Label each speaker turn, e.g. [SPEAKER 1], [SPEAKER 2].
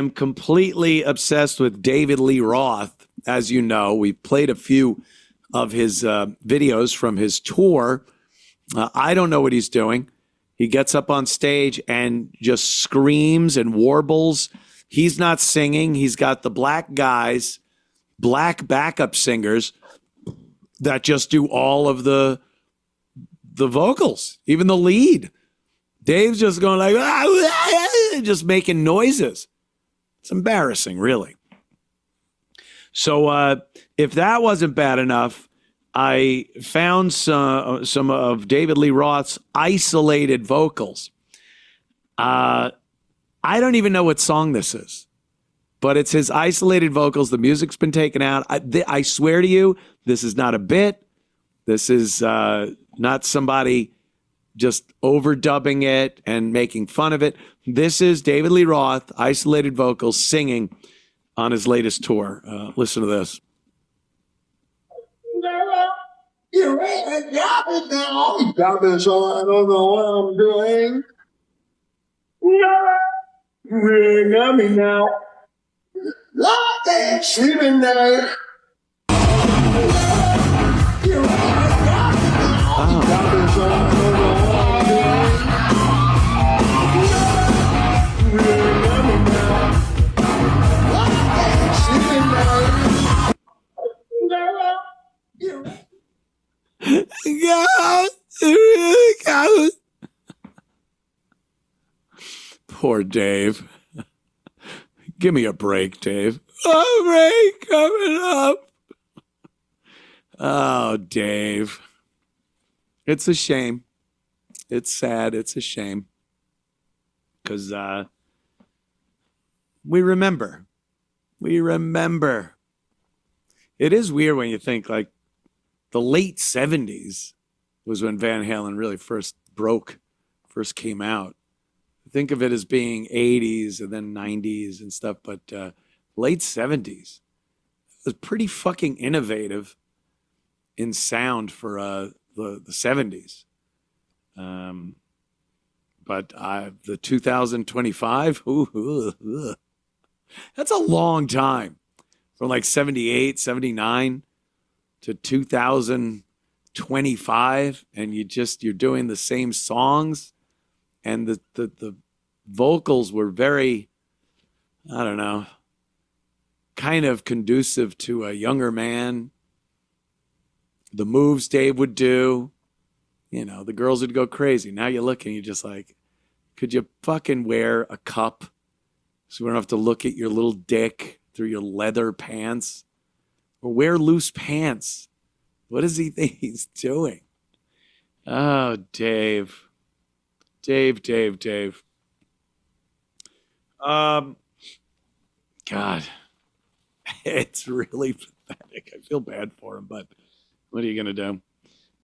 [SPEAKER 1] I'm completely obsessed with David Lee Roth. As you know, we played a few of his videos from his tour. I don't know what he's doing. He gets up on stage and just screams and warbles. He's not singing. He's got the black guys, black backup singers that just do all of the vocals, even the lead. Dave's just going like, just making noises. It's embarrassing, really. So if that wasn't bad enough, I found some of David Lee Roth's isolated vocals. I don't even know what song this is, but it's his isolated vocals. The music's been taken out. I swear to you, this is not a bit. This is not somebody just overdubbing it and making fun of it. This is David Lee Roth, isolated vocals, singing on his latest tour. Listen to this.
[SPEAKER 2] You ain't got me now. Got me so I don't know what I'm doing. You ain't got me now. Like that sleeping there. You ain't got me now. Got me so I don't know what I'm doing. You ain't got me now. Like that sleeping there.
[SPEAKER 1] Poor Dave. Give me a break, Dave. A break coming up. Oh, Dave. It's a shame. It's sad. It's a shame. Because we remember. We remember. It is weird when you think like the late 70s was when Van Halen really first came out. Think of it as being 80s and then 90s and stuff, but late 70s was pretty fucking innovative in sound for the 70s. But the 2025, that's a long time. From like 78, 79 to 2025, and you're doing the same songs, and the vocals were very, I don't know, kind of conducive to a younger man. The moves Dave would do, the girls would go crazy. Now you look and you're just like, could you fucking wear a cup so we don't have to look at your little dick through your leather pants? Or wear loose pants. What does he think he's doing? Oh, Dave. Dave. God. It's really pathetic. I feel bad for him, but what are you going to do?